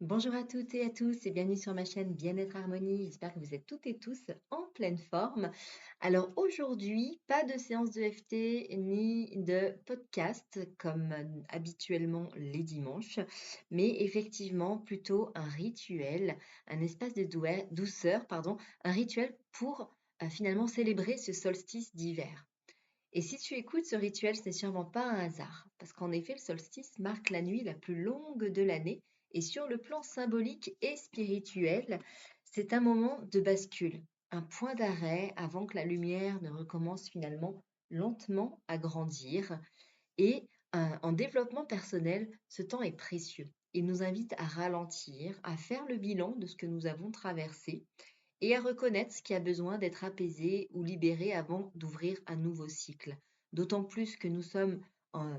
Bonjour à toutes et à tous et bienvenue sur ma chaîne Bien-être Harmonie. J'espère que vous êtes toutes et tous en pleine forme. Alors aujourd'hui, pas de séance de FT ni de podcast comme habituellement les dimanches, mais effectivement plutôt un rituel, un espace de douceur, un rituel pour finalement célébrer ce solstice d'hiver. Et si tu écoutes ce rituel, ce n'est sûrement pas un hasard, parce qu'en effet, le solstice marque la nuit la plus longue de l'année, et sur le plan symbolique et spirituel, c'est un moment de bascule, un point d'arrêt avant que la lumière ne recommence finalement lentement à grandir. Et en développement personnel, ce temps est précieux. Il nous invite à ralentir, à faire le bilan de ce que nous avons traversé et à reconnaître ce qui a besoin d'être apaisé ou libéré avant d'ouvrir un nouveau cycle. D'autant plus que nous sommes en,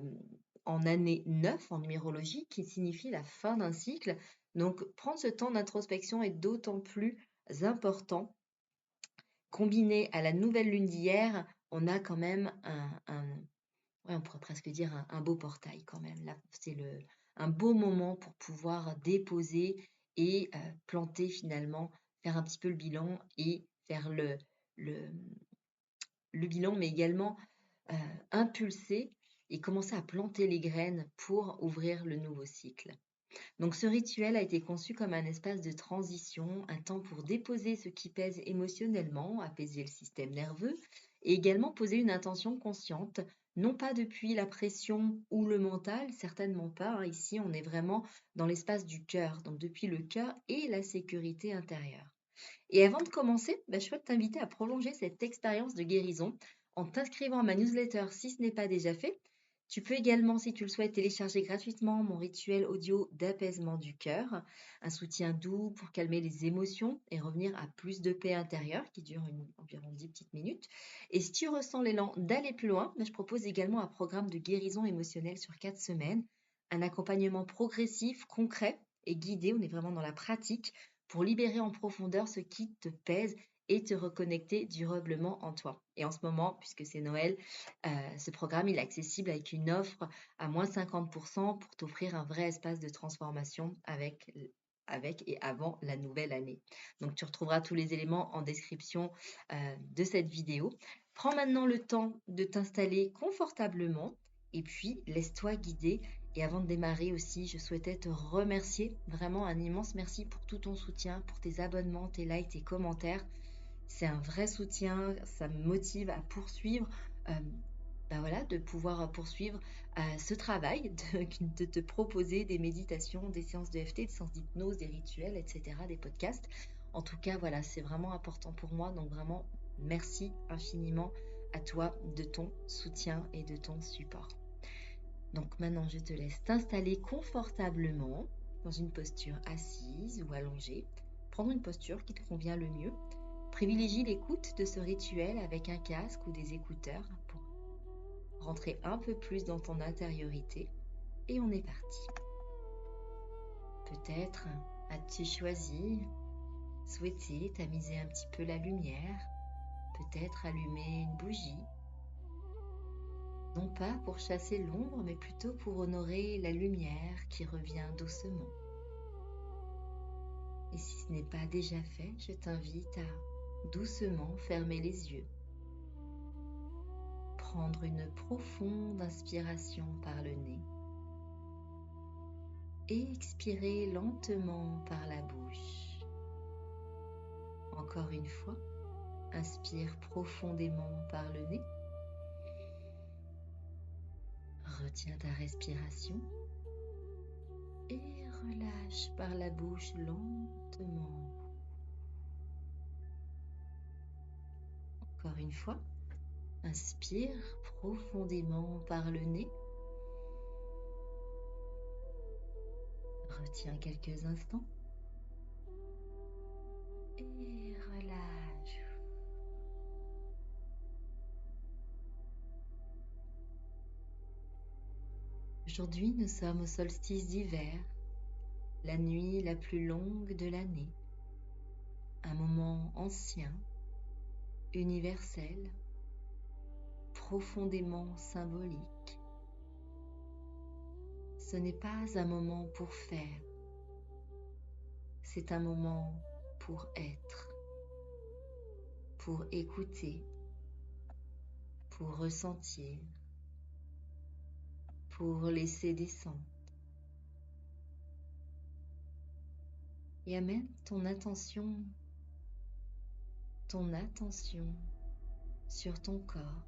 en année 9 en numérologie, qui signifie la fin d'un cycle. Donc, prendre ce temps d'introspection est d'autant plus important. Combiné à la nouvelle lune d'hier, on a quand même ouais, on pourrait presque dire un beau portail quand même. Là, c'est un beau moment pour pouvoir déposer et planter finalement, faire un petit peu le bilan et faire le, le bilan, mais également euh, impulser et commencer à planter les graines pour ouvrir le nouveau cycle. Donc ce rituel a été conçu comme un espace de transition, un temps pour déposer ce qui pèse émotionnellement, apaiser le système nerveux et également poser une intention consciente, non pas depuis la pression ou le mental, certainement pas, hein. Ici, on est vraiment dans l'espace du cœur, donc depuis le cœur et la sécurité intérieure. Et avant de commencer, je souhaite t'inviter à prolonger cette expérience de guérison en t'inscrivant à ma newsletter si ce n'est pas déjà fait. Tu peux également, si tu le souhaites, télécharger gratuitement mon rituel audio d'apaisement du cœur, un soutien doux pour calmer les émotions et revenir à plus de paix intérieure qui dure environ 10 petites minutes. Et si tu ressens l'élan d'aller plus loin, je propose également un programme de guérison émotionnelle sur 4 semaines, un accompagnement progressif, concret et guidé, on est vraiment dans la pratique pour libérer en profondeur ce qui te pèse et te reconnecter durablement en toi. Et en ce moment, puisque c'est Noël, ce programme il est accessible avec une offre à moins 50% pour t'offrir un vrai espace de transformation avec et avant la nouvelle année. Donc tu retrouveras tous les éléments en description de cette vidéo. Prends maintenant le temps de t'installer confortablement et puis laisse-toi guider. Et avant de démarrer aussi, je souhaitais te remercier, vraiment un immense merci pour tout ton soutien, pour tes abonnements, tes likes, tes commentaires. C'est un vrai soutien, ça me motive à poursuivre, euh, voilà, de pouvoir poursuivre ce travail, de te proposer des méditations, des séances de FT, des séances d'hypnose, des rituels, etc., des podcasts. En tout cas, voilà, c'est vraiment important pour moi. Donc vraiment, merci infiniment à toi de ton soutien et de ton support. Donc maintenant, je te laisse t'installer confortablement dans une posture assise ou allongée. Prendre une posture qui te convient le mieux. Privilégie l'écoute de ce rituel avec un casque ou des écouteurs pour rentrer un peu plus dans ton intériorité. Et on est parti. Peut-être as-tu choisi, souhaité tamiser un petit peu la lumière, peut-être allumer une bougie, non pas pour chasser l'ombre, mais plutôt pour honorer la lumière qui revient doucement. Et si ce n'est pas déjà fait, je t'invite à doucement fermer les yeux, prendre une profonde inspiration par le nez et expirer lentement par la bouche. Encore une fois, inspire profondément par le nez, retiens ta respiration et relâche par la bouche lentement. Encore une fois, inspire profondément par le nez. Retiens quelques instants et relâche. Aujourd'hui, nous sommes au solstice d'hiver, la nuit la plus longue de l'année, un moment ancien, universel, profondément symbolique. Ce n'est pas un moment pour faire, C'est un moment pour être, pour écouter, pour ressentir, pour laisser descendre. Et amène ton attention sur ton corps,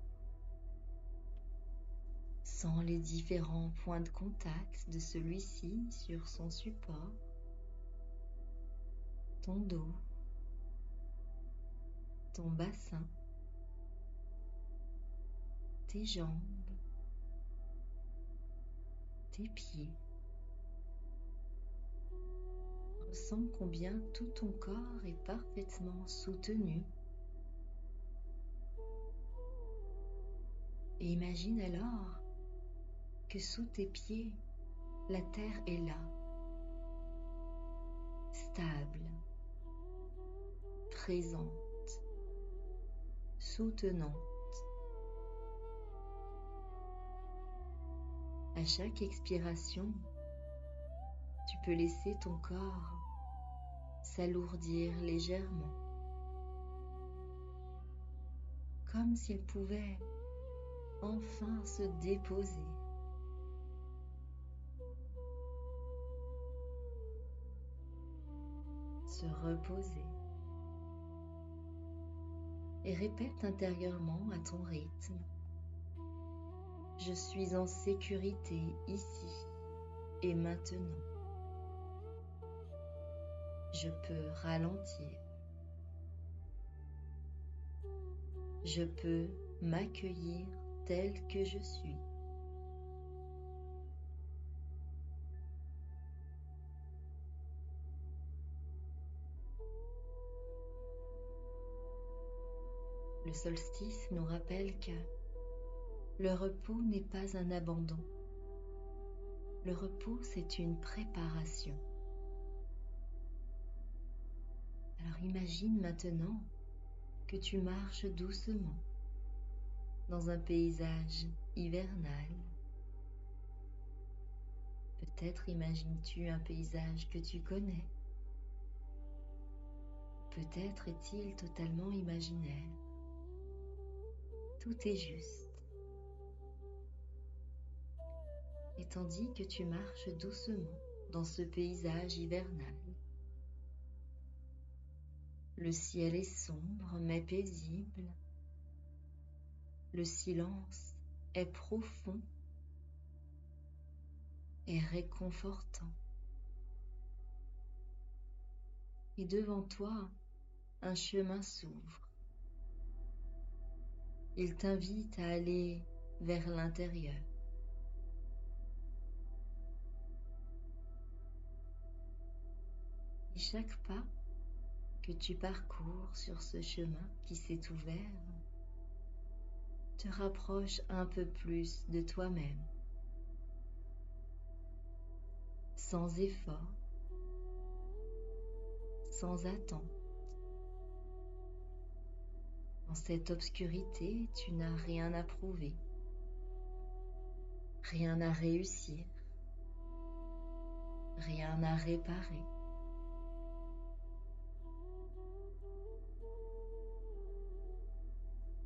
sans les différents points de contact de celui-ci sur son support, ton dos, ton bassin, tes jambes, tes pieds. Ressens combien tout ton corps est parfaitement soutenu. Et imagine alors que sous tes pieds, la terre est là, stable, présente, soutenante. À chaque expiration, tu peux laisser ton corps s'alourdir légèrement, comme s'il pouvait enfin se déposer. Se reposer. Et répète intérieurement à ton rythme. Je suis en sécurité ici et maintenant. Je peux ralentir. Je peux m'accueillir tel que je suis. Le solstice nous rappelle que le repos n'est pas un abandon. Le repos, c'est une préparation. Alors imagine maintenant que tu marches doucement dans un paysage hivernal. Peut-être imagines-tu un paysage que tu connais. Peut-être est-il totalement imaginaire. Tout est juste. Et tandis que tu marches doucement dans ce paysage hivernal, le ciel est sombre mais paisible. Le silence est profond et réconfortant. Et devant toi, un chemin s'ouvre. Il t'invite à aller vers l'intérieur. Et chaque pas que tu parcours sur ce chemin qui s'est ouvert te rapproche un peu plus de toi-même, sans effort, sans attente. Dans cette obscurité, tu n'as rien à prouver, rien à réussir, rien à réparer.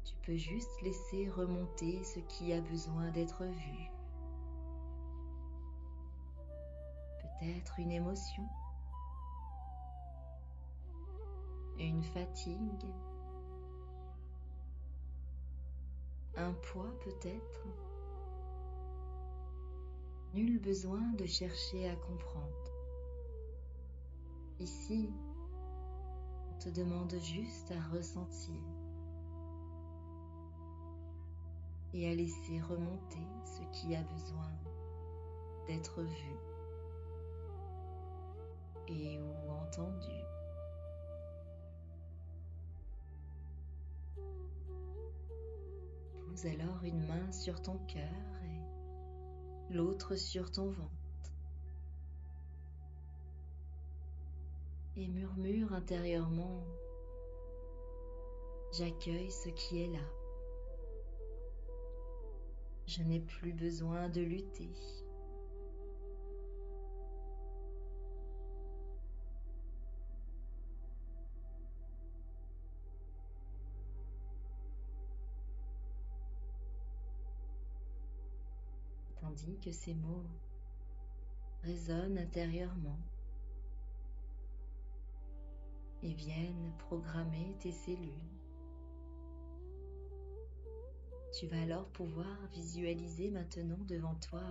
Tu peux juste laisser remonter ce qui a besoin d'être vu. Peut-être une émotion, une fatigue, un poids peut-être. Nul besoin de chercher à comprendre. Ici, on te demande juste à ressentir et à laisser remonter ce qui a besoin d'être vu et ou entendu. Pose alors une main sur ton cœur et l'autre sur ton ventre. Et murmure intérieurement, j'accueille ce qui est là. Je n'ai plus besoin de lutter. tandis que ces mots résonnent intérieurement et viennent programmer tes cellules. Tu vas alors pouvoir visualiser maintenant devant toi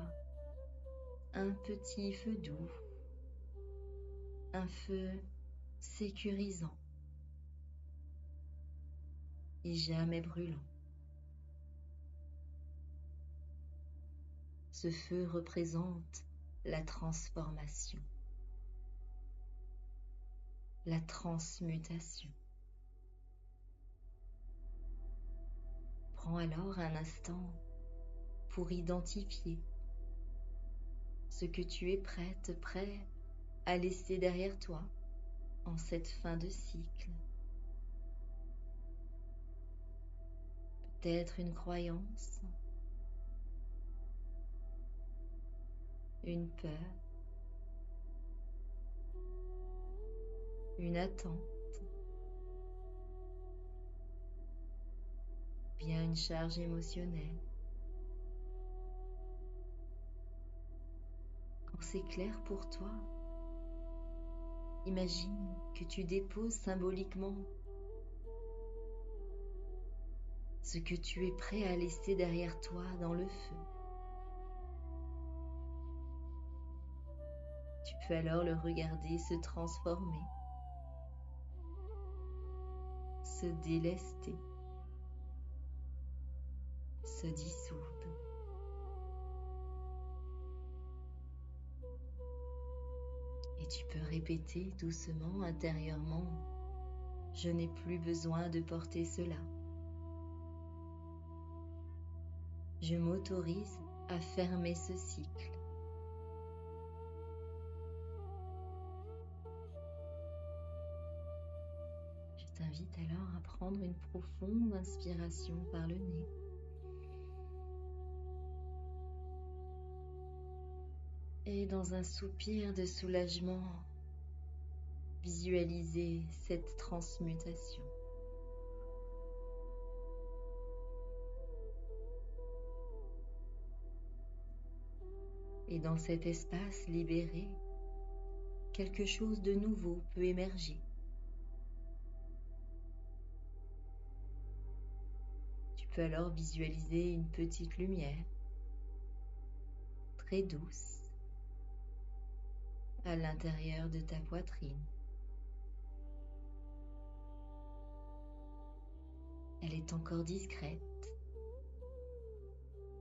un petit feu doux, un feu sécurisant et jamais brûlant. Ce feu représente la transformation, la transmutation. Prends alors un instant pour identifier ce que tu es prêt à laisser derrière toi en cette fin de cycle. Peut-être une croyance, une peur, une attente, bien une charge émotionnelle. Quand c'est clair pour toi, imagine que tu déposes symboliquement ce que tu es prêt à laisser derrière toi dans le feu. Tu peux alors le regarder se transformer, se délester, se dissoudre. Et tu peux répéter doucement intérieurement: je n'ai plus besoin de porter cela. Je m'autorise à fermer ce cycle. Je t'invite alors à prendre une profonde inspiration par le nez. Et dans un soupir de soulagement, visualiser cette transmutation. Et dans cet espace libéré, quelque chose de nouveau peut émerger. Tu peux alors visualiser une petite lumière, très douce, à l'intérieur de ta poitrine. Elle est encore discrète,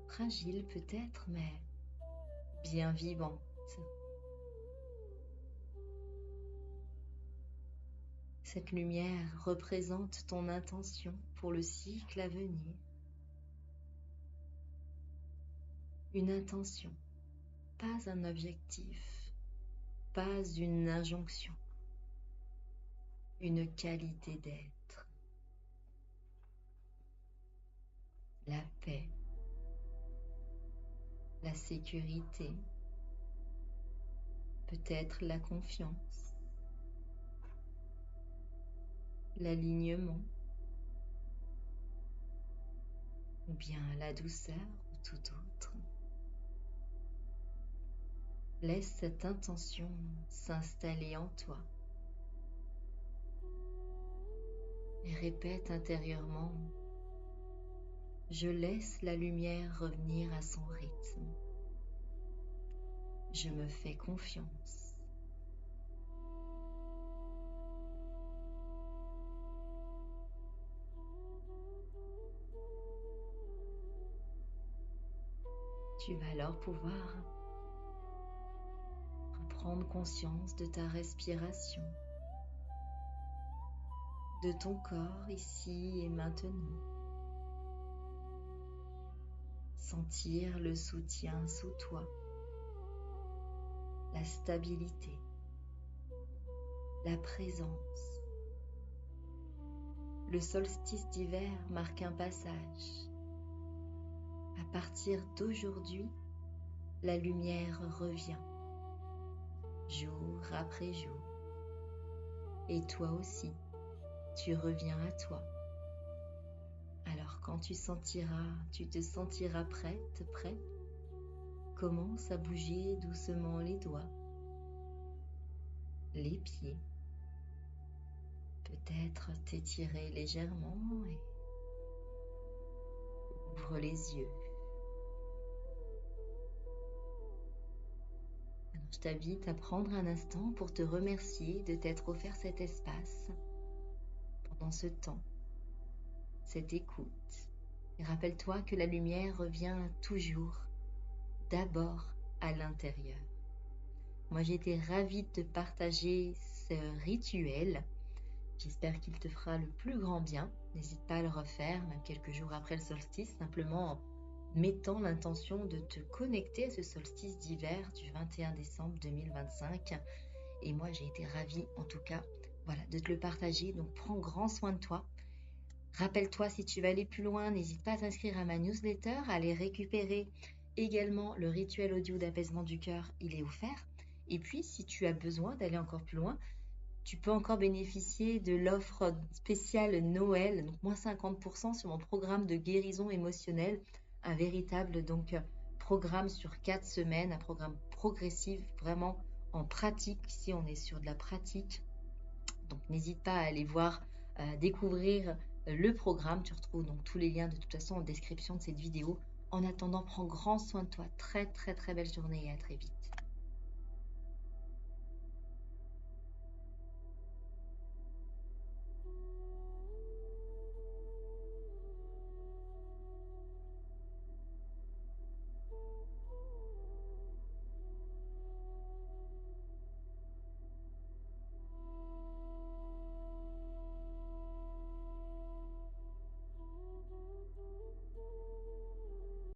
fragile peut-être, mais bien vivante. Cette lumière représente ton intention pour le cycle à venir. Une intention, pas un objectif, pas une injonction, une qualité d'être. La paix, la sécurité, peut-être la confiance, l'alignement, ou bien la douceur ou tout autre. Laisse cette intention s'installer en toi et répète intérieurement: je laisse la lumière revenir à son rythme. Je me fais confiance. Tu vas alors pouvoir reprendre conscience de ta respiration, de ton corps ici et maintenant. Sentir le soutien sous toi, la stabilité, la présence. Le solstice d'hiver marque un passage. À partir d'aujourd'hui, la lumière revient, jour après jour. Et toi aussi, tu reviens à toi. Alors quand tu te sentiras prête, prêt, commence à bouger doucement les doigts, les pieds. Peut-être t'étirer légèrement et ouvre les yeux. Alors, je t'invite à prendre un instant pour te remercier de t'être offert cet espace pendant ce temps, cette écoute. Et rappelle-toi que la lumière revient toujours d'abord à l'intérieur. Moi, j'ai été ravie de te partager ce rituel. J'espère qu'il te fera le plus grand bien. N'hésite pas à le refaire, même quelques jours après le solstice, simplement en mettant l'intention de te connecter à ce solstice d'hiver du 21 décembre 2025. Et moi, j'ai été ravie, en tout cas, voilà, de te le partager. Donc, prends grand soin de toi. Rappelle-toi, si tu veux aller plus loin, n'hésite pas à t'inscrire à ma newsletter, à aller récupérer également le rituel audio d'apaisement du cœur, il est offert. Et puis, si tu as besoin d'aller encore plus loin, tu peux encore bénéficier de l'offre spéciale Noël, donc moins 50% sur mon programme de guérison émotionnelle, un véritable programme sur 4 semaines, un programme progressif, vraiment en pratique. Ici, on est sur de la pratique. Donc, n'hésite pas à aller voir, découvrir le programme. Tu retrouves donc tous les liens de toute façon en description de cette vidéo. En attendant, prends grand soin de toi. Très, très, très belle journée et à très vite.